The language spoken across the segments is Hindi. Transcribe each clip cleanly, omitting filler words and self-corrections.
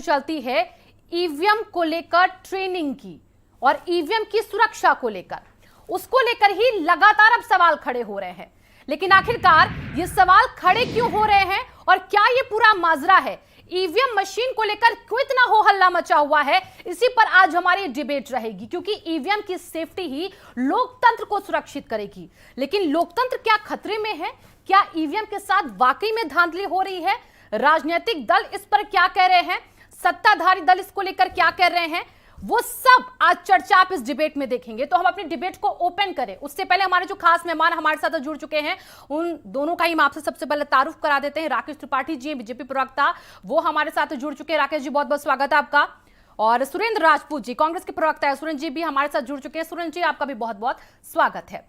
चलती है ईवीएम को लेकर ट्रेनिंग की और ईवीएम की सुरक्षा को लेकर, उसको लेकर ही लगातार अब सवाल खड़े हो रहे हैं। लेकिन आखिरकार ये सवाल खड़े क्यों हो रहे हैं और क्या ये पूरा माजरा है, ईवीएम मशीन को लेकर क्यों इतना हो हल्ला मचा हुआ है, इसी पर आज हमारी डिबेट रहेगी। क्योंकि ईवीएम की सेफ्टी ही लोकतंत्र को सुरक्षित करेगी। लेकिन लोकतंत्र क्या खतरे में है? क्या ईवीएम के साथ वाकई में धांधली हो रही है? राजनीतिक दल इस पर क्या कह रहे हैं, सत्ताधारी दल इसको लेकर क्या कह रहे हैं, वो सब आज चर्चा आप इस डिबेट में देखेंगे। तो हम अपनी डिबेट को ओपन करें उससे पहले हमारे जो खास मेहमान हमारे साथ जुड़ चुके हैं उन दोनों का ही हम आपसे सबसे पहले तारुफ करा देते हैं। राकेश त्रिपाठी जी बीजेपी प्रवक्ता, वो हमारे साथ जुड़ चुके हैं। राकेश जी बहुत बहुत स्वागत है आपका। और सुरेंद्र राजपूत जी कांग्रेस के प्रवक्ता है, सुरेंद्र जी भी हमारे साथ जुड़ चुके हैं। सुरेंद्र जी आपका भी बहुत बहुत स्वागत है।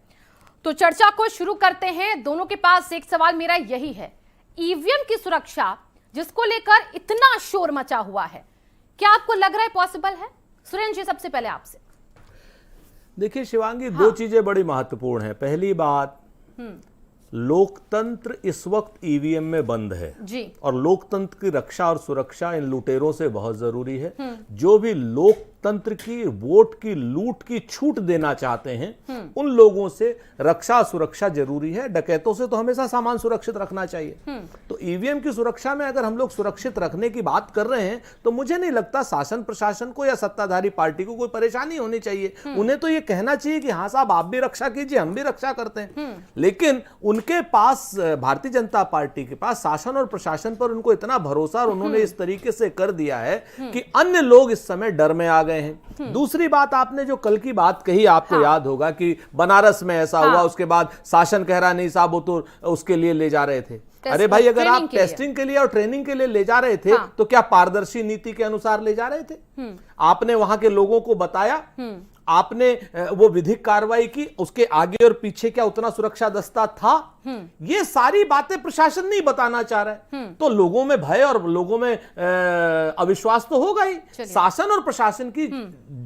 तो चर्चा को शुरू करते हैं। दोनों के पास एक सवाल मेरा यही है, ईवीएम की सुरक्षा जिसको लेकर इतना शोर मचा हुआ है, क्या आपको लग रहा है पॉसिबल है? सुरेंद्र जी सबसे पहले आपसे। देखिए शिवांगी, दो चीजें बड़ी महत्वपूर्ण हैं। पहली बात, लोकतंत्र इस वक्त ईवीएम में बंद है जी। और लोकतंत्र की रक्षा और सुरक्षा इन लुटेरों से बहुत जरूरी है। जो भी लोकतंत्र की वोट की लूट की छूट देना चाहते हैं उन लोगों से रक्षा सुरक्षा जरूरी है। डकैतों से तो हमेशा सामान सुरक्षित रखना चाहिए। तो ईवीएम की सुरक्षा में अगर हम लोग सुरक्षित रखने की बात कर रहे हैं तो मुझे नहीं लगता शासन प्रशासन को या सत्ताधारी पार्टी को कोई परेशानी होनी चाहिए। उन्हें तो यह कहना चाहिए कि हाँ साहब आप भी रक्षा कीजिए, हम भी रक्षा करते हैं। लेकिन उनके पास, भारतीय जनता पार्टी के पास शासन और प्रशासन पर उनको इतना भरोसा और उन्होंने इस तरीके से कर दिया है कि अन्य लोग इस समय डर में आ गए हैं। दूसरी बात, आपने जो कल की बात कही आपको याद होगा कि बनारस में ऐसा हुआ, उसके बाद शासन कह रहा नहीं साहब वो तो उसके लिए ले जा रहे थे। अरे भाई, अगर आप टेस्टिंग के लिए और ट्रेनिंग के लिए ले जा रहे थे तो क्या पारदर्शी नीति के अनुसार ले जा रहे थे? आपने वहां के लोगों को बताया, आपने वो विधिक कार्रवाई की, उसके आगे और पीछे क्या उतना सुरक्षा दस्ता था? ये सारी बातें प्रशासन नहीं बताना चाह रहा है। तो लोगों में भय और लोगों में अविश्वास तो होगा ही। शासन और प्रशासन की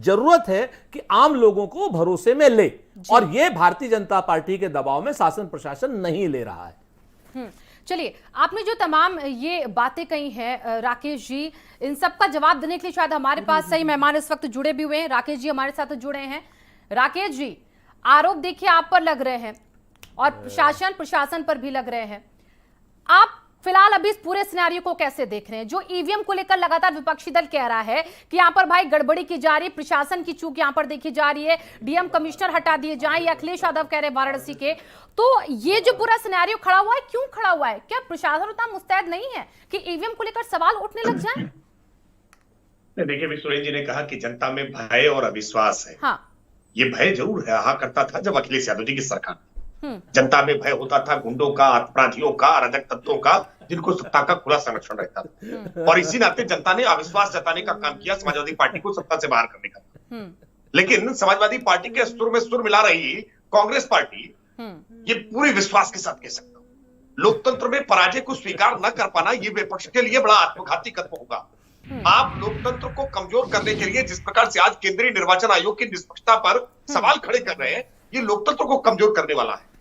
जरूरत है कि आम लोगों को भरोसे में ले, और ये भारतीय जनता पार्टी के दबाव में शासन प्रशासन नहीं ले रहा है। चलिए, आपने जो तमाम ये बातें कही हैं राकेश जी, इन सब का जवाब देने के लिए शायद हमारे पास सही मेहमान इस वक्त जुड़े भी हुए हैं। राकेश जी हमारे साथ जुड़े हैं। राकेश जी, आरोप देखिए आप पर लग रहे हैं और शासन प्रशासन पर भी लग रहे हैं। आप फिलहाल अभी इस पूरे सिनेरियो को कैसे देख रहे हैं? जो ईवीएम को लेकर लगातार विपक्षी दल कह रहा है कि यहां पर भाई गड़बड़ी की जा रही है, प्रशासन की चूक यहां पर देखी जा रही है, डीएम कमिश्नर हटा दिए जाएं, ये अखिलेश यादव कह रहे हैं वाराणसी के। तो ये जो पूरा सिनेरियो खड़ा हुआ है, क्यों खड़ा हुआ है? क्या प्रशासन उतना मुस्तैद नहीं है कि ईवीएम को लेकर सवाल उठने लग जाए? देखिए, अभी सुरेंद्र जी ने कहा कि जनता में भय और अविश्वास है। हाँ, ये भय जरूर रहा करता था जब अखिलेश यादव जी की सरकार, जनता में भय होता था गुंडों का, अपराधियों का, अराजक तत्वों का, जिनको सत्ता का खुला संरक्षण रहता था। और इसी नाते जनता ने अविश्वास जताने का काम किया समाजवादी पार्टी को सत्ता से बाहर करने का। लेकिन समाजवादी पार्टी के सुर में सुर मिला रही कांग्रेस पार्टी, ये पूरे विश्वास के साथ कह सकता हूं, लोकतंत्र में पराजय को स्वीकार न कर पाना ये विपक्ष के लिए बड़ा आत्मघाती कदम होगा। आप लोकतंत्र को कमजोर करने के लिए जिस प्रकार से आज केंद्रीय निर्वाचन आयोग की निष्पक्षता पर सवाल खड़े कर रहे हैं, ये लोकतंत्र को कमजोर करने वाला है।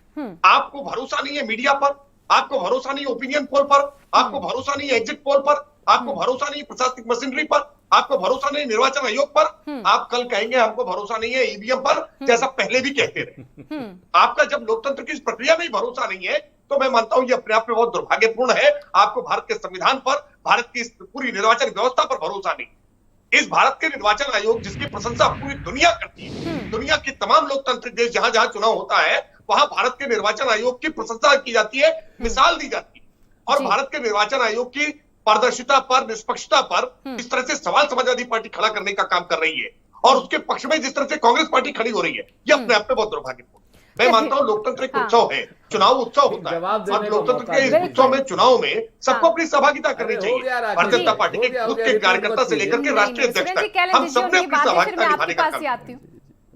आपको भरोसा नहीं है मीडिया पर, आपको भरोसा नहीं ओपिनियन पोल पर, आपको भरोसा नहीं एग्जिट पोल पर, आपको भरोसा नहीं प्रशासनिक मशीनरी पर, आपको भरोसा नहीं निर्वाचन आयोग पर, आप कल कहेंगे हमको भरोसा नहीं है ईवीएम पर, जैसा पहले भी कहते रहे। आपका जब लोकतंत्र की इस प्रक्रिया में भरोसा नहीं है तो मैं मानता हूं ये अपने आप में बहुत दुर्भाग्यपूर्ण है। आपको भारत के संविधान पर, भारत की पूरी निर्वाचन व्यवस्था पर भरोसा नहीं। इस भारत के निर्वाचन आयोग जिसकी प्रशंसा पूरी दुनिया करती है, दुनिया के तमाम लोकतांत्रिक देश जहां जहां चुनाव होता है वहां भारत के निर्वाचन आयोग की प्रशंसा की जाती है, मिसाल दी जाती है। और भारत के निर्वाचन आयोग की पारदर्शिता पर, निष्पक्षता पर इस तरह से सवाल समाजवादी पार्टी खड़ा करने का काम कर रही है और उसके पक्ष में जिस तरह से कांग्रेस पार्टी खड़ी हो रही है, ये अपने आप में बहुत दुर्भाग्यपूर्ण। मैं मानता हूं लोकतंत्र एक उत्सव है, चुनाव उत्सव होता है और लोकतंत्र के इस उत्सव में, चुनाव में सबको अपनी सहभागिता करनी चाहिए। भारतीय जनता पार्टी के खुद के कार्यकर्ता से लेकर के राष्ट्रीय अध्यक्ष तक हम सबने अपनी सहभागिता निभाने का काम।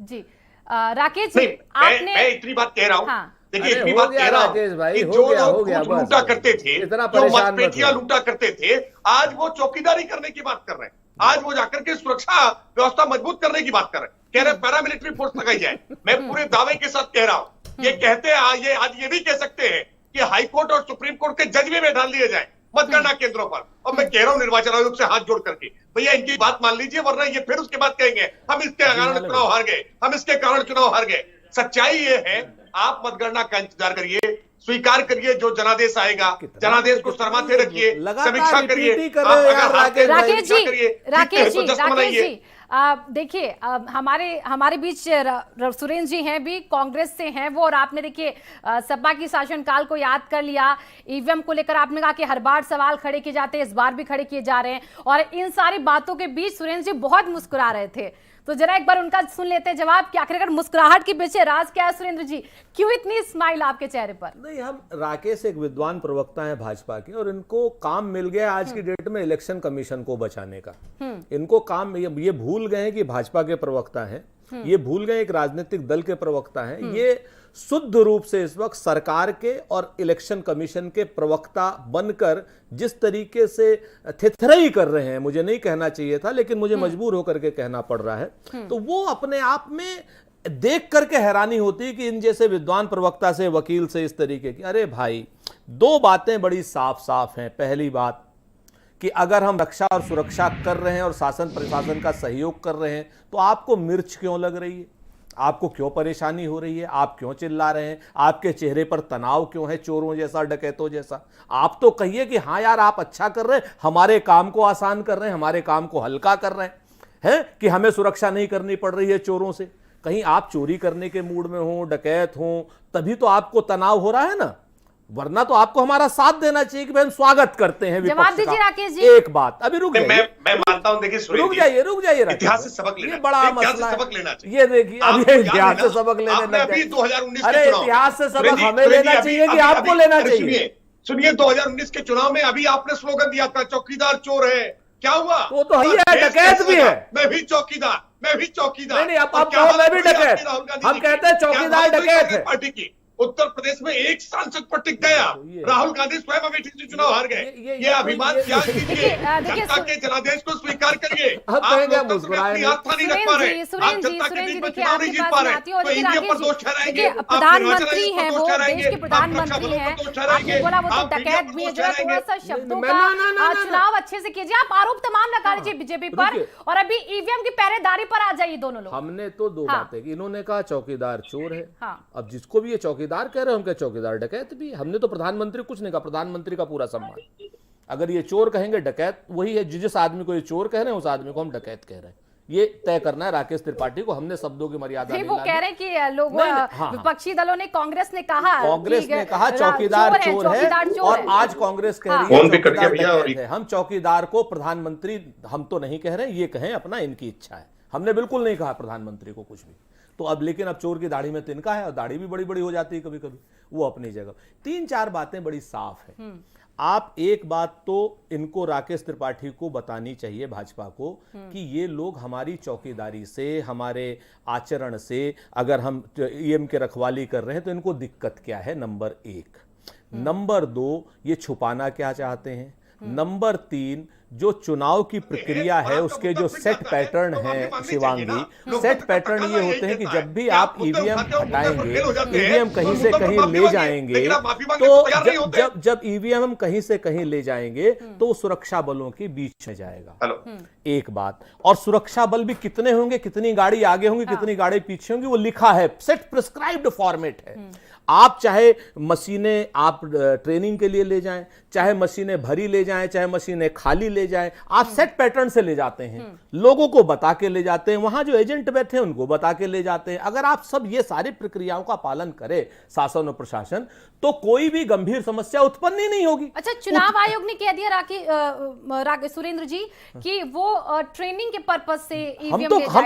जी राकेश जी, मैं इतनी बात कह रहा हूँ, देखिए इतनी बात कह रहा हूँ कि जो लोग लूटा करते थे, जो मतपेटियां लूटा करते थे, आज वो चौकीदारी करने की बात कर रहे हैं। आज वो जाकर के सुरक्षा व्यवस्था मजबूत करने की बात कर रहे हैं, कह रहे पैरामिलिट्री फोर्स लगाई जाए। मैं पूरे दावे के साथ कह रहा हूं, ये कहते हैं ये आज ये भी कह सकते हैं कि हाई कोर्ट और सुप्रीम कोर्ट के जज भी बैठा लिए जाए मतगणना केंद्रों पर। और मैं कह रहा हूं निर्वाचन आयोग से हाथ जोड़ करके, भैया इनकी बात मान लीजिए, वरना ये फिर उसके बाद कहेंगे हम इसके कारण चुनाव हार गए, हम इसके कारण चुनाव हार गए। सच्चाई ये है, आप मतगणना का इंतजार करिए, स्वीकार करिए जो जनादेश आएगा, जनादेश को शर्माते रखिए, समीक्षा करिए। राकेश जी देखिए, हमारे बीच सुरेंद्र जी हैं भी, कांग्रेस से हैं वो, और आपने देखिए सपा की शासनकाल को याद कर लिया। ईवीएम को लेकर आपने कहा कि हर बार सवाल खड़े किए जाते हैं, इस बार भी खड़े किए जा रहे हैं, और इन सारी बातों के बीच सुरेंद्र जी बहुत मुस्कुरा रहे थे। तो जरा एक बार उनका सुन लेते हैं जवाब कि आखिरकार मुस्कुराहट के पीछे राज क्या है सुरेंद्र जी, क्यों इतनी स्माइल आपके चेहरे पर? नहीं, हम राकेश एक विद्वान प्रवक्ता हैं भाजपा के, और इनको काम मिल गया आज की डेट में इलेक्शन कमीशन को बचाने का। इनको काम, ये भूल गए हैं कि भाजपा के प्रवक्ता हैं, ये भूल गए एक राजनीतिक दल के प्रवक्ता हैं। ये शुद्ध रूप से इस वक्त सरकार के और इलेक्शन कमीशन के प्रवक्ता बनकर जिस तरीके से थिथराई कर रहे हैं, मुझे नहीं कहना चाहिए था लेकिन मुझे मजबूर होकर के कहना पड़ रहा है, तो वो अपने आप में देख करके हैरानी होती है कि इन जैसे विद्वान प्रवक्ता से, वकील से इस तरीके की। अरे भाई, दो बातें बड़ी साफ साफ हैं। पहली बात कि अगर हम रक्षा और सुरक्षा कर रहे हैं और शासन प्रशासन का सहयोग कर रहे हैं, तो आपको मिर्च क्यों लग रही है? आपको क्यों परेशानी हो रही है? आप क्यों चिल्ला रहे हैं? आपके चेहरे पर तनाव क्यों है, चोरों जैसा, डकैतों जैसा? आप तो कहिए कि हाँ यार, आप अच्छा कर रहे हैं, हमारे काम को आसान कर रहे हैं, हमारे काम को हल्का कर रहे हैं कि हमें सुरक्षा नहीं करनी पड़ रही है चोरों से। कहीं आप चोरी करने के मूड में हो, डकैत हो, तभी तो आपको तनाव हो रहा है ना, वरना तो आपको हमारा साथ देना चाहिए कि भाई स्वागत करते हैं जवाब दीजिए राकेश जी। एक बात अभी रुक जाइए, मैं मानता हूं, देखिए रुक जाइए इतिहास से सबक लेना, ये बड़ा मसला सबक लेना चाहिए। ये देखिए, अभी इतिहास से सबक लेने अभी 2019 अरे इतिहास से सबक हमें लेना चाहिए कि आपको लेना चाहिए? सुनिए, 2019 के चुनाव में अभी आपने स्लोगन दिया था चौकीदार चोर है, क्या हुआ? वो तो है, डकैत भी है। मैं भी चौकीदार, मैं भी चौकीदार। नहीं, आप कहो मैं भी डकैत, हम कहते हैं चौकीदार डकैत है। पार्टी की उत्तर प्रदेश में एक सांसद पर टिक गया, राहुल गांधी स्वयं अमेठी से चुनाव हार गए। ये अभिमान त्याग कीजिए, जनता के जनादेश को स्वीकार करिए। आप अपनी आस्था नहीं रख पा रहे, आप जनता के बीच में चुनाव नहीं जीत पा रहे, तो ईवीएम पर दोष ठहराएंगे, प्रधानमंत्री हैं वो, देश के प्रधानमंत्री हैं, आपने बोला वो तो डकैत भी है। जरा थोड़ा सा शब्दों का चुनाव अच्छे से कीजिए, आप आरोप तमाम लगा लीजिए बीजेपी पर, और अभी ईवीएम की पहरेदारी पर आ जाइए दोनों लोग। हमने तो दो बातें की, इन्होंने कहा चौकीदार चोर है, अब जिसको भी ये चौकीदार कह रहे हो, हम क्या चौकीदार डकैत भी? हमने तो प्रधानमंत्री कुछ नहीं कहा, प्रधानमंत्री का पूरा सम्मान। अगर ये चोर कहेंगे, डकैत वही है, जिस आदमी को ये चोर कह रहे हैं उस आदमी को हम डकैत कह रहे हैं। ये तय करना है राकेश त्रिपाठी को, हमने शब्दों की मर्यादा नहीं। वो कह रहे हैं कि लोग, विपक्षी दलों ने, कांग्रेस ने कहा चौकीदार चोर है, और आज कांग्रेस कह रही है हम चौकीदार को प्रधानमंत्री हम तो नहीं कह रहे, ये कहें अपना, इनकी इच्छा है। हमने बिल्कुल नहीं कहा प्रधानमंत्री को कुछ भी। तो अब लेकिन अब चोर की दाढ़ी में तिनका है, और दाढ़ी भी बड़ी बड़ी हो जाती है कभी कभी, वो अपनी जगह। तीन चार बातें बड़ी साफ है। आप एक बात तो इनको, राकेश त्रिपाठी को बतानी चाहिए, भाजपा को, कि ये लोग हमारी चौकीदारी से, हमारे आचरण से, अगर हम ईवीएम के रखवाली कर रहे हैं तो इनको दिक्कत क्या है, नंबर एक। नंबर दो, ये छुपाना क्या चाहते हैं। नंबर तीन, जो चुनाव की प्रक्रिया है उसके जो सेट पैटर्न है शिवांगी, सेट पैटर्न ये होते हैं कि जब भी आप ईवीएम हटाएंगे, ईवीएम कहीं से कहीं ले जाएंगे, तो जब ईवीएम हम कहीं से कहीं ले जाएंगे तो सुरक्षा बलों के बीच में जाएगा। एक बात, और सुरक्षा बल भी कितने होंगे, कितनी गाड़ी आगे होंगी, कितनी गाड़ी पीछे होंगी, वो लिखा है, सेट प्रिस्क्राइब्ड फॉर्मेट है। आप चाहे मशीनें आप ट्रेनिंग के लिए ले जाएं, चाहे मशीनें भरी ले जाएं, चाहे मशीनें खाली ले जाएं, आप सेट पैटर्न से ले जाते हैं, लोगों को बता के ले जाते हैं, वहां जो एजेंट बैठे हैं उनको बता के ले जाते हैं। अगर आप सब ये सारी प्रक्रियाओं का पालन करें, शासन और प्रशासन, तो कोई भी गंभीर समस्या उत्पन्न ही नहीं होगी। अच्छा, चुनाव आयोग ने कह दिया सुरेंद्र जी कि वो ट्रेनिंग के पर्पज से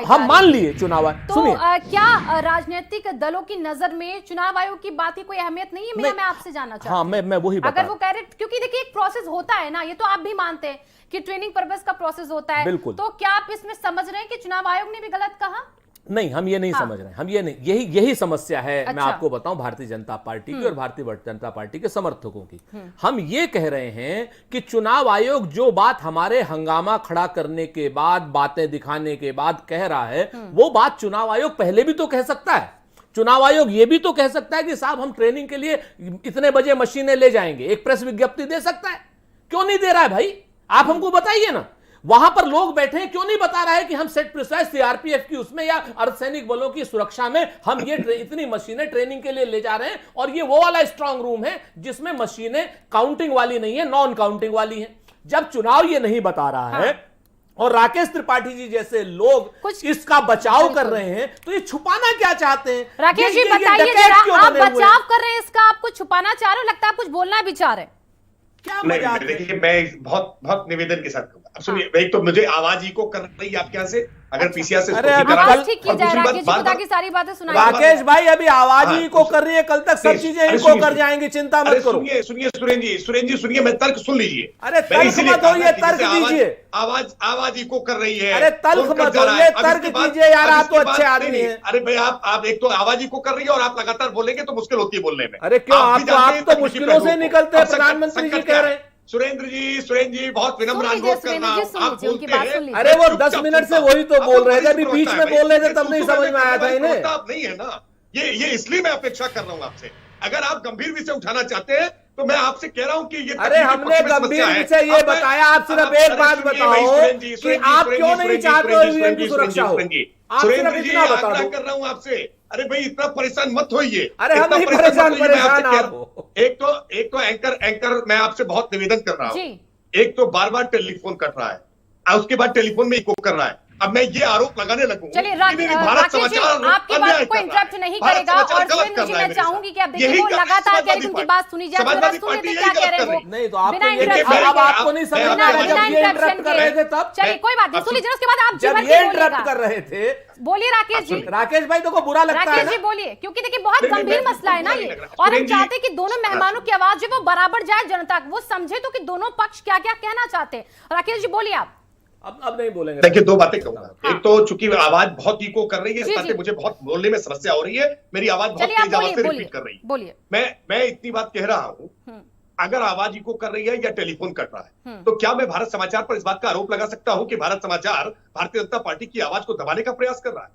हम मान लिए चुनाव आयोग। तो क्या राजनीतिक दलों की नजर में चुनाव आयोग की बात की कोई अहमियत नहीं है? मैं आपसे जानना चाहता हूं। मैं वही बता, अगर वो कह रहे, क्योंकि देखिए एक प्रोसेस होता है ना, ये तो आप भी मानते हैं कि ट्रेनिंग पर्पस का प्रोसेस होता है, तो क्या आप इसमें समझ रहे हैं कि चुनाव आयोग ने भी गलत कहा? नहीं, हम ये नहीं समझ रहे हैं, हम ये नहीं, यही समस्या है। अच्छा। मैं आपको बताऊं, भारतीय जनता पार्टी की और भारतीय जनता पार्टी के समर्थकों की। हम ये कह रहे हैं कि चुनाव आयोग जो बात हमारे हंगामा खड़ा करने के बाद, बातें दिखाने के बाद कह रहा है, वो बात चुनाव आयोग पहले भी तो कह सकता है। चुनाव आयोग ये भी तो कह सकता है कि साहब हम ट्रेनिंग के लिए इतने बजे मशीनें ले जाएंगे, एक प्रेस विज्ञप्ति दे सकता है क्यों नहीं दे रहा है भाई? आप हमको बताइए ना। वहां पर लोग बैठे हैं, क्यों नहीं बता रहा है कि हम सेट प्रिसाइज सीआरपीएफ की उसमें या अर्धसैनिक बलों की सुरक्षा में हम ये इतनी मशीनें ट्रेनिंग के लिए ले जा रहे हैं, और ये वो वाला स्ट्रांग रूम है जिसमें मशीनें काउंटिंग वाली नहीं है, नॉन काउंटिंग वाली है। जब चुनाव ये नहीं बता रहा है और राकेश त्रिपाठी जी जैसे लोग इसका बचाव कर रहे हैं, तो ये छुपाना क्या चाहते हैं? राकेश जी बताइए जरा, आप बचाव कर रहे हैं इसका, आप कुछ छुपाना चाह रहे हो, लगता है आप कुछ बोलना भी चाह रहे हैं। क्या नहीं, देखिए मैं बहुत बहुत निवेदन के साथ कहूंगा। अब सुनिए, एक तो मुझे आवाज इको कर रही है आपके यहाँ से, अगर पीसीआर से आवाज ठीक की जाए, राकेश जी को ताकि सारी बातें सुनाई। राकेश भाई अभी आवाज ही इको कर रही है, कल तक सब चीजें इको कर जाएंगी, चिंता मत करो। सुनिए सुनिए सुरेंद्र जी सुनिए, मैं तर्क सुन लीजिए। अरे तर्क मत होइए, तर्क दीजिए। आवाज इको कर रही है। अरे तर्क मत होइए, तर्क कीजिए यार, आप तो अच्छे आदमी हैं। अरे भाई आप एक तो आवाज इको कर रही है और आप लगातार बोलेंगे तो मुश्किल होती है बोलने में। अरे क्यों, आप तो मुश्किलों से निकलते हैं, प्रधानमंत्री जी कह रहे हैं। सुरेंद्र जी बहुत विनम्र अनुरोध कर रहा हूं, आप बोलते हैं। अरे वो 10 मिनट से वही तो बोल रहे थे, अभी बीच में बोल रहे थे, तब नहीं समझ में आया था इन्हें। आप नहीं है ना, ये इसलिए मैं अपेक्षा कर रहा हूं आपसे। अगर आप गंभीर विषय उठाना चाहते हैं तो मैं आपसे कह रहा हूं कि ये, अरे हमने गंभीर विषय ये बताया, आप सिर्फ एक बात बताओ कि आप क्यों नहीं चाहते हो ईवीएम की सुरक्षा हो। आप सिर्फ इतना बता दो। कर रहा हूं आपसे, अरे भाई इतना परेशान मत होइए। अरे हम नहीं परेशान आप। एक तो एंकर मैं आपसे बहुत निवेदन कर रहा हूं। एक तो बार बार टेलीफोन कर रहा है और उसके बाद टेलीफोन में इको कर रहा है। अब मैं ये आरोप लगाने लगूं, चलिए राकेश जी आपकी बात को इंटरप्ट नहीं करेगा, और सुरेंद्र जी मैं चाहूंगी कि आप देखिए वो लगातार कह रही उनकी बात सुनी जाए, जरा सुन लेते क्या कह रहे हैं वो। नहीं तो आपको नहीं समझ में आ रहा, जब ये इंटरप्ट कर रहे थे तब। चलिए कोई बात नहीं, सुन लीजिए, उसके बाद आप जब ये इंटरप्ट कर रहे थे बोलिए राकेश जी। राकेश भाई देखो बुरा लगता है राकेश जी बोलिए, क्योंकि देखिए बहुत गंभीर मसला है ना ये, और हम चाहते हैं कि दोनों मेहमानों की आवाज जो वो बराबर जाए, जनता वो समझे तो कि दोनों पक्ष क्या क्या कहना चाहते हैं। राकेश जी बोलिए आप। अब नहीं बोलेंगे। देखिए दो बातें कहूंगा। एक तो चूंकि आवाज बहुत इको कर रही है, इस बात मुझे बहुत बोलने में समस्या हो रही है, मेरी आवाज बहुत तेज आवाज से रिपीट कर रही है। बोलिए। मैं इतनी बात कह रहा हूं, अगर आवाज इको कर रही है या टेलीफोन कट रहा है, तो क्या मैं भारत समाचार पर इस बात का आरोप लगा सकता हूं कि भारत समाचार भारतीय जनता पार्टी की आवाज को दबाने का प्रयास कर रहा है?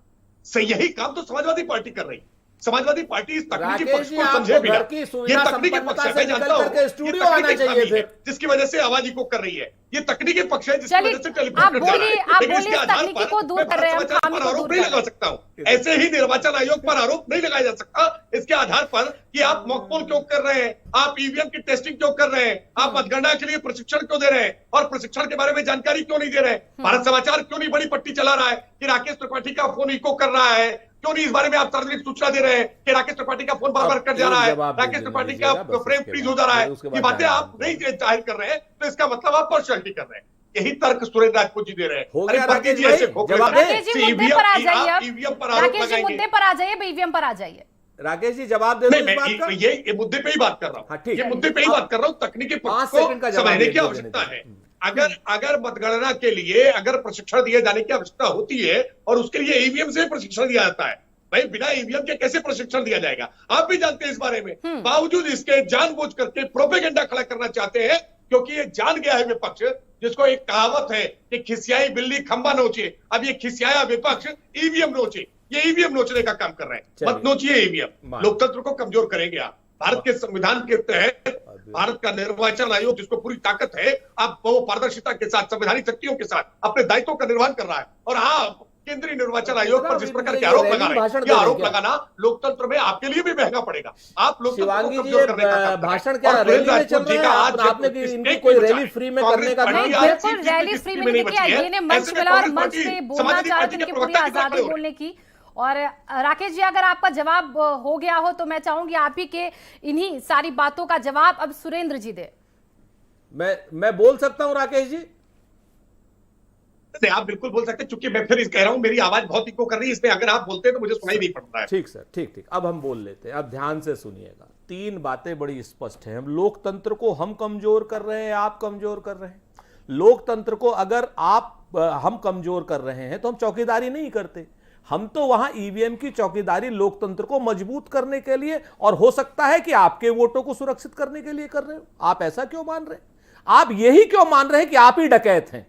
सही यही काम तो समाजवादी पार्टी कर रही है। समाजवादी पार्टी इस तकनीकी पक्ष को समझे बिना, ये तकनीकी पक्ष है, मैं जानता हूं, स्टूडियो आना चाहिए फिर, जिसकी वजह से आवाज इको कर रही है। ये तकनीकी पक्ष है जिसकी वजह से टेलीफोन आप कट जा रहा है। बोलिए इस तकनीकी को दूर कर रहे हैं, हम आरोप नहीं लगा सकता हूं। ऐसे ही निर्वाचन आयोग पर आरोप नहीं लगाया जा सकता इसके आधार पर कि आप मॉकपोल क्यों कर रहे हैं, आप ईवीएम की टेस्टिंग क्यों कर रहे हैं, आप मतगणना के लिए प्रशिक्षण क्यों दे रहे हैं, और प्रशिक्षण के बारे में जानकारी क्यों नहीं दे रहे हैं। भारत समाचार क्यों नहीं बड़ी पट्टी चला रहा है कि राकेश त्रिपाठी का फोन इको कर रहा है, क्यों नहीं इस बारे में आप सार्वजनिक सूचना दे रहे हैं कि राकेश त्रिपाठी का फोन बार बार कट जा रहा है, राकेश त्रिपाठी का फ्रेम फ्रीज हो जा रहा है। ये बातें आप नहीं जाहिर कर रहे हैं तो इसका मतलब आप पार्शियलिटी कर रहे हैं। यही तर्क सुरेंद्र राजपूत जी दे रहे हैं। अरे राकेश जी ऐसे मुद्दे पर आ जाइए, ईवीएम पर आ जाइए, ईवीएम पर आ जाइए। राकेश जी जवाब दे दो इस बात का। ये मुद्दे पे ही बात कर रहा हूँ, ये मुद्दे पे ही बात कर रहा हूँ। तकनीकी पक्ष को समझने की आवश्यकता है। अगर मतगणना के लिए अगर प्रशिक्षण दिए जाने की आवश्यकता होती है और उसके लिए ईवीएम से प्रशिक्षण दिया जाता है, भाई बिना ईवीएम के कैसे प्रशिक्षण दिया जाएगा? आप भी जानते हैं इस बारे में। बावजूद इसके जानबूझ करके प्रोपेगेंडा खड़ा करना चाहते हैं, क्योंकि ये जान गया है विपक्ष, जिसको एक कहावत है कि खिसियाई बिल्ली खंबा नोचे। अब ये खिसियाया विपक्ष ईवीएम नोचे, ये ईवीएम नोचने का काम कर रहे हैं। मत नोचिए ईवीएम, लोकतंत्र को कमजोर करेंगे आप। भारत के संविधान के तहत भारत का निर्वाचन आयोग जिसको पूरी ताकत है, आप वो पारदर्शिता के साथ संवैधानिक शक्तियों के साथ अपने दायित्वों का निर्वहन कर रहा है। और हाँ, केंद्रीय निर्वाचन आयोग पर जिस प्रकार के आरोप लगा रहे हैं, ये आरोप लगाना लोकतंत्र में आपके लिए भी महंगा पड़ेगा। आप लोकतंत्र को कमजोर करने का काम भाषण क्या रैली में चल रहा है? आपने कि इनकी कोई रैली फ्री में करने का नहीं, बिल्कुल रैली फ्री में नहीं किया। इन्हें मंच मिला और मंच से बोलना चाह रहे थे, इनकी पूरी आजादी बोलने की। और राकेश जी अगर आपका जवाब हो गया हो तो मैं चाहूंगी आप ही के इन्हीं सारी बातों का जवाब अब सुरेंद्र जी दे। मैं बोल सकता हूं राकेश जी? आप बिल्कुल बोल सकते हैं, चूंकि मैं फिर कह रहा हूं मेरी आवाज बहुत इको कर रही है, इसमें अगर आप बोलते हैं तो मुझे सुनाई नहीं पड़ रहा है। ठीक सर, ठीक। अब हम बोल लेते हैं, अब ध्यान से सुनिएगा। 3 बातें बड़ी स्पष्ट हैं। हम लोकतंत्र को हम कमजोर कर रहे हैं, आप कमजोर कर रहे हैं। लोकतंत्र को अगर हम कमजोर कर रहे हैं तो हम चौकीदारी नहीं करते। हम तो वहां ईवीएम की चौकीदारी लोकतंत्र को मजबूत करने के लिए, और हो सकता है कि आपके वोटों को सुरक्षित करने के लिए कर रहे हो। आप ऐसा क्यों मान रहे हैं? आप यही क्यों मान रहे हैं कि आप ही डकैत हैं?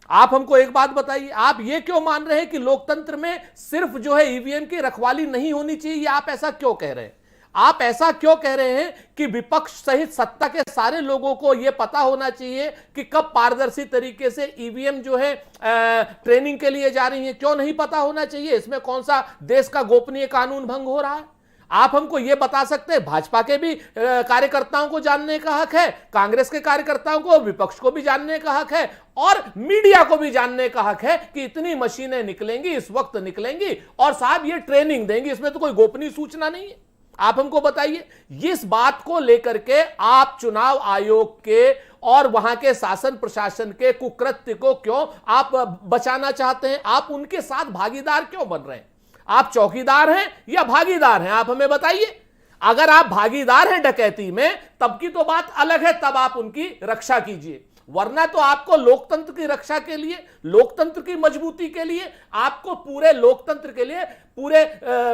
आप हमको एक बात बताइए, आप ये क्यों मान रहे हैं कि लोकतंत्र में सिर्फ जो है ईवीएम की रखवाली नहीं होनी चाहिए? आप ऐसा क्यों कह रहे हैं? आप ऐसा क्यों कह रहे हैं कि विपक्ष सहित सत्ता के सारे लोगों को यह पता होना चाहिए कि कब पारदर्शी तरीके से ईवीएम जो है ट्रेनिंग के लिए जा रही है? क्यों नहीं पता होना चाहिए? इसमें कौन सा देश का गोपनीय कानून भंग हो रहा है? आप हमको यह बता सकते हैं? भाजपा के भी कार्यकर्ताओं को जानने का हक है, कांग्रेस के कार्यकर्ताओं को, विपक्ष को भी जानने का हक है, और मीडिया को भी जानने का हक है कि इतनी मशीनें निकलेंगी, इस वक्त निकलेंगी और साहब ये ट्रेनिंग देंगी। इसमें तो कोई गोपनीय सूचना नहीं है। आप हमको बताइए, इस बात को लेकर के आप चुनाव आयोग के और वहां के शासन प्रशासन के कुकृत्य को क्यों आप बचाना चाहते हैं? आप उनके साथ भागीदार क्यों बन रहे हैं? आप चौकीदार हैं या भागीदार हैं? आप हमें बताइए। अगर आप भागीदार हैं डकैती में, तब की तो बात अलग है, तब आप उनकी रक्षा कीजिए, वरना तो आपको लोकतंत्र की रक्षा के लिए, लोकतंत्र की मजबूती के लिए, आपको पूरे लोकतंत्र के लिए पूरे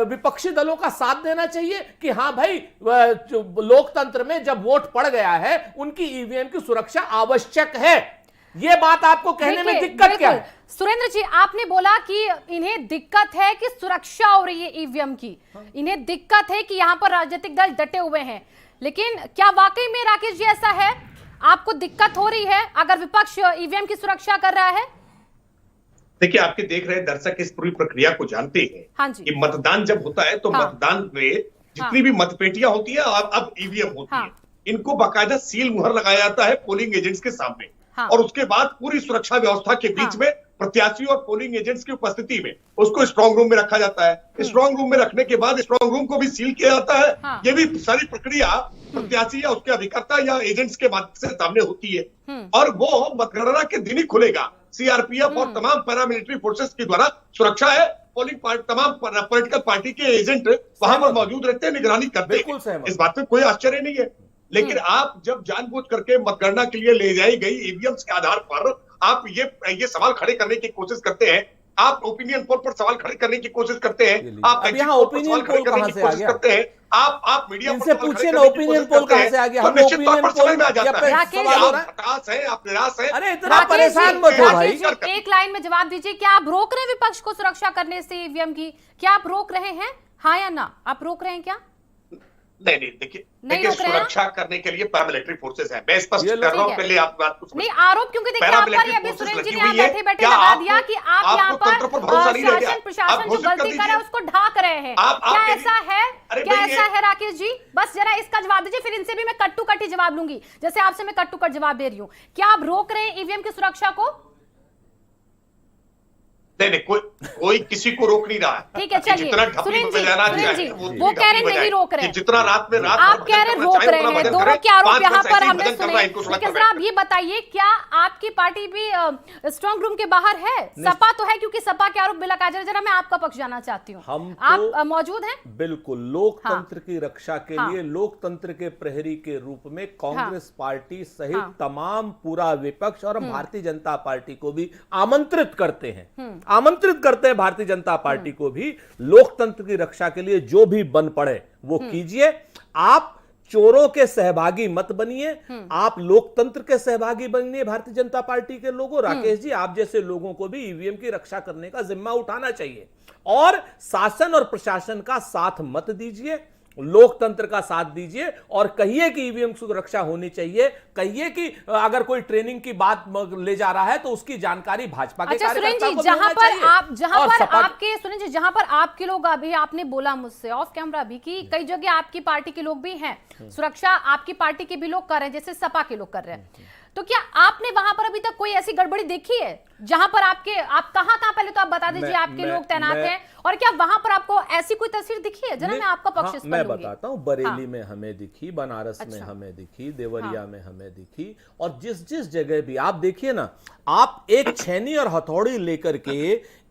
विपक्षी दलों का साथ देना चाहिए कि हां भाई, लोकतंत्र में जब वोट पड़ गया है, उनकी ईवीएम की सुरक्षा आवश्यक है। यह बात आपको कहने में दिक्कत क्या है? सुरेंद्र जी, आपने बोला कि इन्हें दिक्कत है कि सुरक्षा हो रही है ईवीएम की, इन्हें दिक्कत है कि यहां पर राजनीतिक दल डटे हुए हैं, लेकिन क्या वाकई में राकेश जी ऐसा है? आपको दिक्कत हो रही है अगर विपक्ष ईवीएम की सुरक्षा कर रहा है? देखिए, आपके देख रहे दर्शक इस पूरी प्रक्रिया को जानते हैं। हाँ जी। कि मतदान जब होता है तो मतदान में जितनी भी मतपेटियां होती है, अब ईवीएम होती है, इनको बाकायदा सील मुहर लगाया जाता है पोलिंग एजेंट्स के सामने, और उसके बाद पूरी सुरक्षा व्यवस्था के बीच में प्रत्याशी और पोलिंग एजेंट्स की उपस्थिति में उसको स्ट्रांग रूम में रखा जाता है। स्ट्रांग रूम में रखने के बाद स्ट्रांग रूम को भी सील किया जाता है। ये भी सारी प्रक्रिया प्रत्याशी या उसके अभिकर्ता या एजेंट्स के माध्यम से सामने होती है, और वो मतगणना के दिन ही खुलेगा। सीआरपीएफ और तमाम पैरामिलिट्री फोर्सेस के द्वारा सुरक्षा है। पोलिंग तमाम पॉलिटिकल पार्टी के एजेंट वहां पर मौजूद रहते हैं, निगरानी करते हैं। इस बात में कोई आश्चर्य नहीं है। लेकिन आप जब जानबूझ करके मतगणना के लिए ले जाई गई ईवीएम्स के आधार पर आप ये सवाल खड़े करने की कोशिश करते हैं, आप ओपिनियन पोल पर सवाल खड़े करने की कोशिश करते हैं, आप यहाँ ओपिनियन पोल कहां से आ गया? करते हैं, आप मीडिया इनसे पूछिए ना, ओपिनियन पोल कहां से आ गया? हम निश्चित तौर ओपिनियन पर समझ में आ पोल जाता है। राकेश आप हताश हैं, आप निराश हैं। अरे इतना परेशान मत हो भाई। एक लाइन में जवाब दीजिए, क्या आप रोक रहे हैं विपक्ष को सुरक्षा करने से ईवीएम की? क्या आप रोक रहे हैं, हाँ या ना? आप रोक रहे हैं क्या? नहीं, देखिए सुरक्षा करने के लिए पैरामिलिट्री फोर्सेस है। मैं स्पष्ट कर रहा हूं, पहले आप बात को नहीं, आरोप क्योंकि देखिए आप पर अभी सुरेंद्र जी ने यहाँ बैठे लगा दिया कि आप यहाँ पर शासन प्रशासन जो गलती कर रहा है उसको ढाक रहे हैं। क्या ऐसा है? क्या ऐसा है राकेश जी? बस जरा इसका जवाब दीजिए, फिर इनसे भी मैं कट टू कट ही जवाब लूंगी, जैसे आपसे मैं कट टू कट जवाब दे रही हूँ। क्या आप रोक रहे हैं ईवीएम की सुरक्षा को? नहीं, कोई किसी को रोक नहीं रहा है। ठीक है, चलिए सुरेंद्र जी, वो कह रहे नहीं रोक रहे हैं, जितना रात में रात आप कह रहे रोक रहे हैं। दोनों के आरोप यहाँ पर हमने सुने। लेकिन सर आप ये बताइए, क्या आपकी पार्टी भी स्ट्रांग रूम के बाहर है? सपा तो है, क्योंकि सपा के आरोप बिला काजर। जरा मैं आपका पक्ष जानना चाहती हूँ, आप मौजूद हैं? बिल्कुल, लोकतंत्र की रक्षा के लिए लोकतंत्र के प्रहरी के रूप में कांग्रेस पार्टी सहित तमाम पूरा विपक्ष और भारतीय जनता पार्टी को भी आमंत्रित करते हैं भारतीय जनता पार्टी को भी लोकतंत्र की रक्षा के लिए जो भी बन पड़े वो कीजिए। आप चोरों के सहभागी मत बनिए, आप लोकतंत्र के सहभागी बनिए। भारतीय जनता पार्टी के लोगों, राकेश जी, आप जैसे लोगों को भी ईवीएम की रक्षा करने का जिम्मा उठाना चाहिए, और शासन और प्रशासन का साथ मत दीजिए, लोकतंत्र का साथ दीजिए, और कहिए कि ईवीएम सुरक्षा होनी चाहिए। कहिए कि अगर कोई ट्रेनिंग की बात ले जा रहा है तो उसकी जानकारी भाजपा के कार्यकर्ताओं को जहां पर आपके सुरेंद्र जी, जहां पर आपके लोग, अभी आपने बोला मुझसे ऑफ कैमरा भी कि कई जगह आपकी पार्टी के लोग भी हैं, सुरक्षा आपकी पार्टी के भी लोग कर रहे हैं, जैसे सपा के लोग कर रहे हैं, तो क्या आपने वहां पर अभी तक कोई ऐसी गड़बड़ी देखी है जहां पर आप कहां पहले तो आप बता दीजिए आपके लोग तैनात हैं, और क्या वहां पर आपको ऐसी कोई तस्वीर दिखी है? जरा मैं आपका पक्ष मैं बताता हूं। बरेली में हमें दिखी, बनारस में हमें दिखी, देवरिया में हमें दिखी, और जिस जगह भी आप देखिए ना, आप एक छेनी और हथौड़ी लेकर के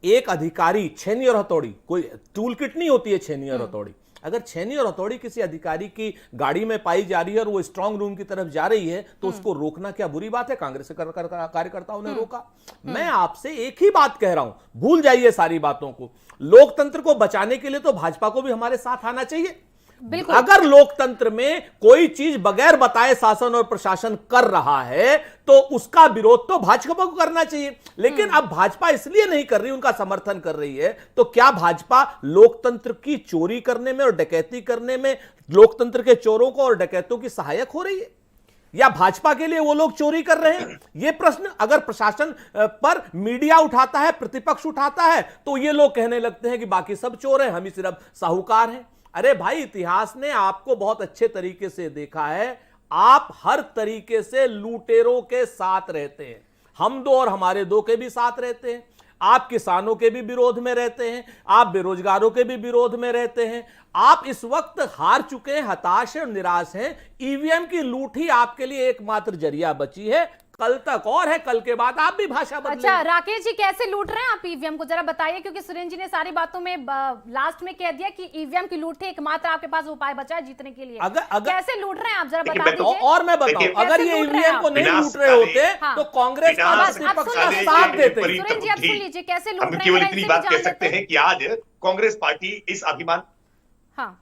एक अधिकारी, छेनी और हथौड़ी, कोई टूल किट नहीं होती है छेनी और हथौड़ी, अगर छेनी और हथौड़ी किसी अधिकारी की गाड़ी में पाई जा रही है और वो स्ट्रांग रूम की तरफ जा रही है, तो उसको रोकना क्या बुरी बात है? कांग्रेस के कार्यकर्ताओं ने रोका। मैं आपसे एक ही बात कह रहा हूं, भूल जाइए सारी बातों को। लोकतंत्र को बचाने के लिए तो भाजपा को भी हमारे साथ आना चाहिए। बिल्कुल। अगर लोकतंत्र में कोई चीज बगैर बताए शासन और प्रशासन कर रहा है तो उसका विरोध तो भाजपा को करना चाहिए, लेकिन अब भाजपा इसलिए नहीं कर रही, उनका समर्थन कर रही है। तो क्या भाजपा लोकतंत्र की चोरी करने में और डकैती करने में लोकतंत्र के चोरों को और डकैतों की सहायक हो रही है, या भाजपा के लिए वो लोग चोरी कर रहे हैं? ये प्रश्न अगर प्रशासन पर मीडिया उठाता है, प्रतिपक्ष उठाता है, तो ये लोग कहने लगते हैं कि बाकी सब चोर हैं, हम ही सिर्फ साहूकार हैं। अरे भाई, इतिहास ने आपको बहुत अच्छे तरीके से देखा है, आप हर तरीके से लुटेरों के साथ रहते हैं। हम दो और हमारे दो के भी साथ रहते हैं, आप किसानों के भी विरोध में रहते हैं, आप बेरोजगारों के भी विरोध में रहते हैं। आप इस वक्त हार चुके हैं, हताश हैं और निराश हैं। ईवीएम की लूट ही आपके लिए एकमात्र जरिया बची है। कल तक और है, कल के बाद आप भी भाषा बदलेंगे। अच्छा राकेश जी, कैसे लूट रहे हैं आप ईवीएम को, जरा बताइए, क्योंकि सुरेंद्र जी ने सारी बातों में लास्ट में कह दिया कि ईवीएम की लूट है, एकमात्र आपके पास उपाय बचा है जीतने के लिए। कैसे लूट रहे हैं आप, जरा बता दीजिए। और मैं बताऊं, अगर ये ईवीएम को नहीं लूट रहे होते तो कांग्रेस का साथ देते। सुरेंद्र जी आप सुन लीजिए, कैसे लूट रहे हैं। केवल इतनी बात कह सकते हैं कि आज कांग्रेस पार्टी इस अभिमान, हाँ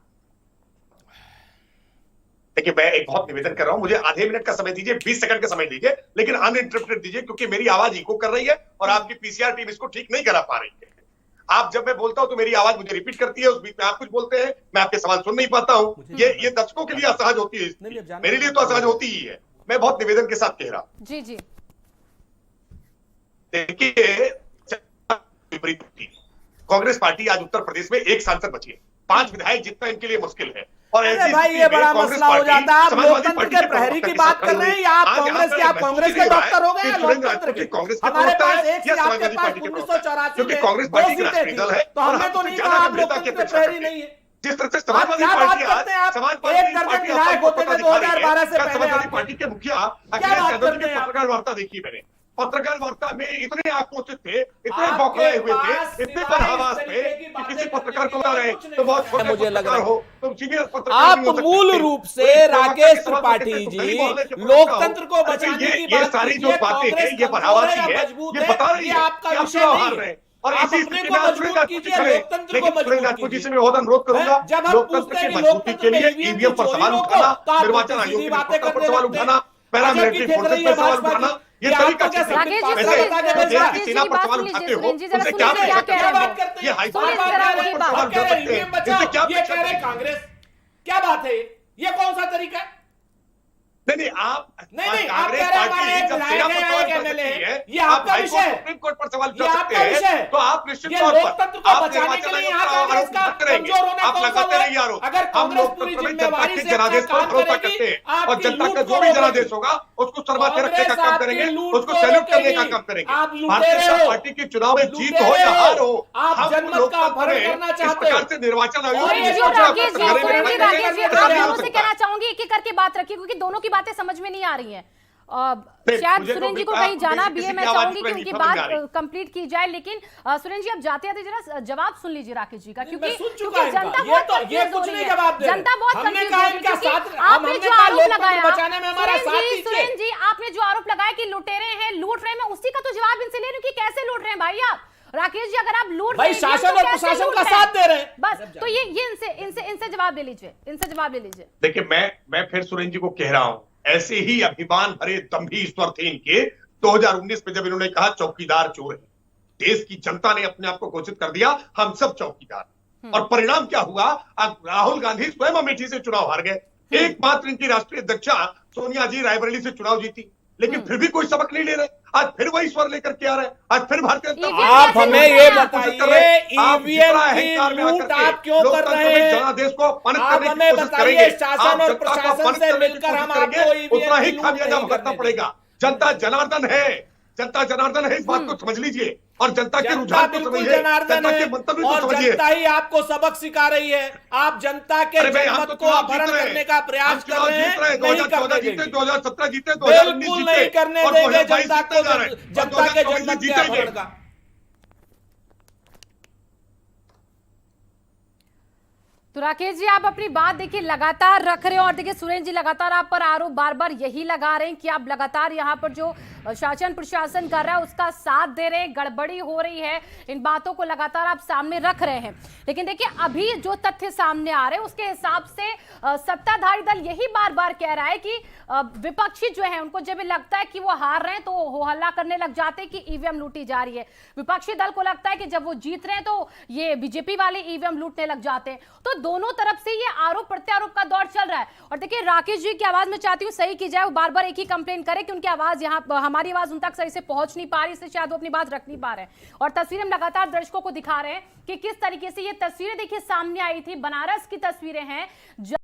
देखिए मैं एक बहुत निवेदन कर रहा हूं, मुझे आधे मिनट का समय दीजिए, 20 सेकंड का समय दीजिए, लेकिन अनइंटरप्टेड दीजिए, क्योंकि मेरी आवाज इको कर रही है और आपकी पीसीआर टीम इसको ठीक नहीं करा पा रही है। आप जब मैं बोलता हूं तो मेरी आवाज मुझे रिपीट करती है, उस बीच में आप कुछ बोलते हैं, मैं आपके सवाल सुन नहीं पाता हूं। ये दर्शकों के लिए असहज होती है, मेरे लिए तो असहज होती ही है। मैं बहुत निवेदन के साथ कह रहा हूं। जी जी, देखिए कांग्रेस पार्टी आज उत्तर प्रदेश में एक सांसद बची है, 5 विधायक जितना इनके लिए मुश्किल है। और अरे भाई, ये बड़ा मसला हो जाता है। आप लोकतंत्र के प्रहरी की बात कर रहे हैं या आप कांग्रेस के, आप कांग्रेस के डॉक्टर हो गए लोकतंत्र के? हमारे पास एक से आपके पास 1984 में कांग्रेस पार्टी की दो राष्ट्रीय सीटें दल थी, है, तो हमने तो नहीं कहा आप लोकतंत्र के प्रहरी नहीं है। जिस तरह से आप समाजवादी क्या बात पार्टी करते हैं? आप समाजवादी एक दर्जन विधायक होते थे 2012 से पहले। समाजवादी पार्टी के मुखिया अखिलेश यादव की पत्रकार वार्ता देखी मैंने, पत्रकार वार्ता में इतने आक्रोशित थे, इतने बौखलाए हुए थे, इतने बदहवास थे कि किसी पत्रकार को ना रहे तो बहुत छोटे मुझे लग रहा है हो, तुम सीनियर पत्रकार आप नहीं हो सकते। मूल रूप से राकेश त्रिपाठी जी लोकतंत्र को बचाने की ये बात सारी जो कीजिए, बातें हैं, कांग्रेस ये बढ़ावासी कमजोर है, मजबूत ये है, बता रही ये है आपका कि आप विषय चुनाव नहीं हार है। रहे हैं। और आप इसी अपने स्थिति को में मजबूत कीजिए, लोकतंत्र को मजबूत जी कीजिए। से मैं बहुत अनुरोध करूंगा, जब हम लोकतंत्र पूछते की हैं कि मजबूती लोकतंत्र के लिए में ईवीएम पर सवाल चोरी उठाना, रोको, तो आप निर्वाचन सीधी आयोग की बातें व्यवस्था पर करने सवाल लगते हैं। उठाना, पैरामिलिट्री अजब की फोर्सेस देख पर रही है सवाल भाजपा उठाना, की। ये ये तरीका आपको क्या चीज़ है। राकेश जी वैसे सुनिए, देश की सेना जी पर बात सवाल सुन उठाते लीजिए, हो, सुरेंद्र जी जरा उनसे सुन क्या लीजिए, अपेक्षा क्या कह रहे करते हैं। हैं? ये हाई सुनिए जरा उनकी बात। सवाल कर सकते हैं। इससे क्या ये अपेक्षा कह रहे करते हैं? कांग्रेस, क्या बात है ये कौन सा तरीका है? नहीं आप नहीं, आप कांग्रेस कह रहे हैं पार्टी हमारे जब विधायक सेना पर हैं, सवाल एक कर MLA सकती है, है, ये आप आपका विषय है। सुप्रीम कोर्ट पर सवाल ये कर सकते आपका विषय है। हैं, तो आप निश्चित ये तौर पर लोकतंत्र को आप बचाने के लिए यहाँ निर्वाचन कांग्रेस का आयोग करेंगे। कमजोर होना आप कौन सा लगाते हुआ? रहिए आरोप। अगर हम कांग्रेस पूरी लोकतंत्र में जनता जिम्मेवारी के से अपना जनादेश पर काम भरोसा करेगी, करते हैं और आपकी जनता का लूट जो को भी रोकेगी। जनादेश होगा उसको सरमा के रखने का कांग्रेस काम आपकी करेंगे, लूट उसको को सैल्यूट करने का रोकेगी। काम करेंगे। आप भारतीय लुटेरे जनता हो, पार्टी की चुनाव में जीत हो लुटेरे या हो। हार हो, आप हम जनमत का लोकतंत्र अपहरण में करना इस चाहते प्रकार हो। से निर्वाचन आयोग और की ये जी जो और राकेश जी, राकेश सुरेंद्र जी, राकेश जी, नहीं आप हो दोनों से सकता। कहना चाहूंगी एक एक करके बात रखिए, क्योंकि दोनों की बातें समझ में नहीं आ रही हैं। शायद मुझे तो सुरेंद्र जी को आप कहीं जाना भी है, किसी मैं की आवाज चाहूंगी कि पूरी उनकी समझ में आ बात रही। कंप्लीट की जाए, लेकिन सुरेंद्र जी आप जाते जाते जरा जवाब सुन लीजिए राकेश जी का, क्योंकि मैं सुन चुका क्योंकि इनका। जनता ये बहुत तो- ये कंफ्यूज हो कुछ रही नहीं है, जवाब दे रहे। जनता बहुत हमने कंफ्यूज कहा हो रही है, इनका क्योंकि साथ- आपने हमने जो कहा आरोप लोकतंत्र लगाया, बचाने में हमारा साथ दीजिए। सुरेंद्र जी आपने जो आरोप लगाया कि लुटेरे हैं, लूट रहे हैं, मैं उसी का तो जवाब इनसे ले रही हूँ कि कैसे लूट रहे हैं भाई आप। राकेश जी अगर आप लूट भाई रहे हैं, शासन तो और कैसे प्रशासन लूट का रहे हैं? साथ दे रहे हैं। बस तो ये इनसे जवाब ले लीजिए, इनसे जवाब ले लीजिए। देखिए मैं फिर सुरेंद्र जी को कह रहा हूं, ऐसे ही अभिमान भरे दम्भी ईश्वर थे इनके 2019 में जब इन्होंने कहा चौकीदार चोर है। देश की जनता ने अपने आप को घोषित कर दिया हम सब चौकीदार, और परिणाम क्या हुआ? अब राहुल गांधी स्वयं अमेठी से चुनाव हार गए। एकमात्र इनकी राष्ट्रीय अध्यक्षा सोनिया जी रायबरेली से चुनाव जीती, लेकिन फिर भी कोई सबक नहीं ले रहे। आज फिर वही स्वर लेकर के आ रहे हैं, आज फिर भारतीय जनता EVM आप कैसे हमें लूट ये रहे हैं? बताइए ईवीएम की लूट आप क्यों कर रहे हैं? जनादेश को अपमानित आप करने की हमें कोशिश बताइए, करेंगे, शासन आप और जनता को प्रशासन अपमानित से करने की मिलकर हम कोशिश आपको करेंगे, EVM उतना ही की लूट खामियाजा नहीं भुगतना करने पड़ेगा। जनता जनार्दन है, जनता जनार्दन है, इस बात को समझ लीजिए, और जनता के जनता रुझान को बिल्कुल समझिए, जनार्दन जनता के है मंतव्य को और समझिए। जनता ही आपको सबक सिखा रही है। आप जनता के अरे भाई, हम जनमत तो को चुनाव अपहरण जीत रहे हैं। करने का हम प्रयास कर चुनाव रहे जीत रहे हैं, हैं, नहीं 2014 करने जीते, देंगे। 2017 जीते, 2019 बिल्कुल जीते, नहीं करने और देंगे 2022 जनता जीतने जा रहे को, हैं, जनता के 2024 जनमत के जीतेंगे। अपहरण का। तो राकेश जी, आप अपनी बात देखिए लगातार रख रहे हो और देखिए सुरेंद्र जी लगातार आप पर आरोप बार बार यही लगा रहे हैं कि आप लगातार यहाँ पर जो शासन प्रशासन कर रहा है उसका साथ दे रहे हैं, गड़बड़ी हो रही है, इन बातों को लगातार आप सामने रख रहे हैं। लेकिन देखिए अभी जो तथ्य सामने आ रहे हैं उसके हिसाब से सत्ताधारी दल यही बार बार कह रहा है कि विपक्षी जो है उनको जब लगता है कि वो हार रहे हैं तो हो हल्ला करने लग जाते हैं कि ईवीएम लूटी जा रही है। विपक्षी दल को लगता है कि जब वो जीत रहे हैं तो ये बीजेपी वाले ईवीएम लूटने लग जाते हैं। तो दोनों तरफ से ये आरोप प्रत्यारोप का दौर चल रहा है। और देखिए राकेश जी की आवाज मैं चाहती हूँ सही की जाए, वो बार बार एक ही कंप्लेन करे कि उनकी आवाज यहाँ हमारी आवाज उन तक सही से पहुंच नहीं पा रही, इससे शायद वो अपनी बात रख नहीं पा रहे हैं। और तस्वीरें हम लगातार दर्शकों को दिखा रहे हैं कि किस तरीके से ये तस्वीरें देखिए सामने आई थी, बनारस की तस्वीरें हैं।